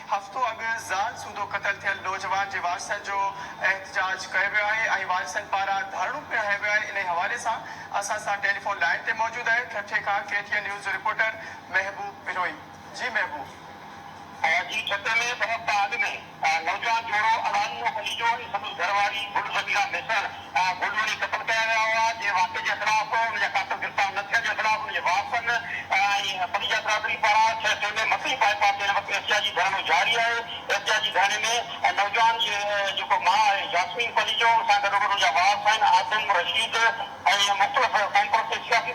हफ़्तो अॻु ज़ाल सूदो क़तल थियल नौजवान जे वारसनि जो एहतजाज कयो वियो आहे ऐं वारसनि पारां धरणो पिणु हयो वियो आहे। इन हवाले सां असां सां टेलीफोन लाइन ते मौजूदु आहे ठठे खां KTN न्यूज़ रिपोर्टर महबूब बिरोई। जी महबूब। जी छठे में बहुत अॻु में नौजवान जोड़ो अलानियो खलीजो संदसि घरवारी गुल ज़मीरा मिसर गुलवणी क़तल कया विया हुआ। जे वाक़े जे ख़िलाफ़ हुनजा कातिल गिरफ़्तार न थियण जे ख़िलाफ़ हुनजे वारसनि ऐं फलीजा बरादरी पारां छठे में मकली बाईपास ते वक़्तु एहतिजाजी धरणो जारी आहे। एहतिजाजी धरणे में नौजवान जेको मां आहे यास्मीन फलीजो सां गॾोगॾु हुनजा वारस आहिनि आदम रशीद ऐं मुख़्तलिफ़ कांग्रेस जे सियासी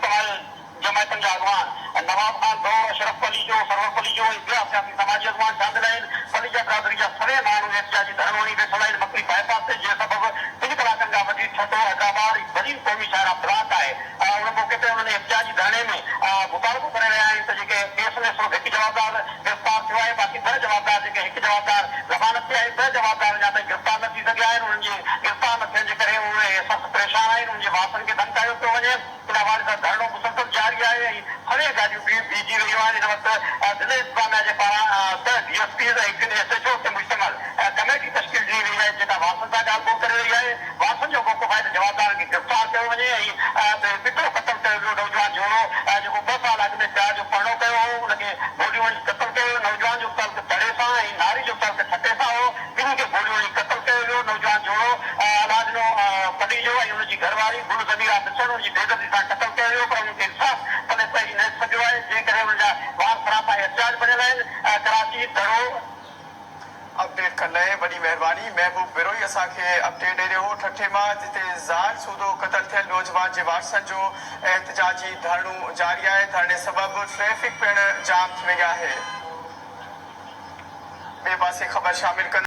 जमायतनि जा अॻवान नवाब खान गौर अशरफ फलीजो सरवर फलीजो ऐं ॿिया सियासी समाजी अॻवान शामिल आहिनि। फलीजा बरादरी जा सभई माण्हू एहतिजाजी धरणो वञी वेठल आहिनि मकली बाईपास ते, जे सबबु 3 कलाकनि खां वठी छठो हैदराबाद हिकु वॾी क़ौमी शाइरा ब्लॉक आहे। उन मौक़े ते उन्होंने एहतिजाजी धरणे में मुतालबो करे रहिया आहिनि त जेके केस में सिर्फ़ु हिकु जवाबदार गिरफ़्तार थियो आहे, बाक़ी 2 जवाबदार जेके हिकु जवाबदार ज़मानत ते आहे, 2 जवाबदार अञा ताईं गिरफ़्तार न थी सघिया आहिनि। उन्हनि जे गिरफ़्तार न थियण जे करे उहे सख़्तु परेशान आहिनि। उन्हनि जे वारसनि खे धमकायो पियो वञे। इन हवाले सां धरणो मुसलसल जारी आहे ऐं सभई गाॾियूं बीहजी रहियूं आहिनि। इन वक़्तु दिल्ली इंतिज़ामिया जे पारां 2 DSPs ऐं 1 SHO ते मुश्तमिल कमेटी तश्कील ॾिनी वई आहे जेका वारसनि सां ॻाल्हि ॿोल करे रही आहे। वारसनि जो मौक़ो आहे त जवाबदारनि खे गिरफ़्तार कयो वञे ऐं पितरो क़तल कयो वियो नौजवान जोड़ो जेको 2 साल अॻु में प्यार जो परणो कयो हो, हुनखे गोलियूं हणी क़तल कयो। नौजवान जो ताल्लुक दड़े सां ऐं नारी जो ताल्लुक छटे सां हो। ॿिन्ही खे गोलियूं हणी क़तल कयो वियो। नौजवान जोड़ो अलाजनो फलीजो ऐं हुनजी घरवारी गुल ज़मीरा मिसर हुनजी बेदर्दी सां क़तल कयो वियो, पर हुनखे इंसाफ़ कल्ह ताईं न सघियो आहे, जंहिं करे हुनजा वार सरापा एहतिजाज बणियल आहिनि। कराची धरणो अपडेट करण लाइ वॾी महिरबानी महबूब बिरोई असांखे अपडेट ॾेई रहियो हो ठठे मां, जिते ज़ाल सूदो क़तल थियल नौजवान जे वारसनि जो एहतजाजी धरणो जारी आहे। धरणे सबबु ट्रैफ़िक पिणु जाम थी वई आहे। ॿिए पासे ख़बर शामिल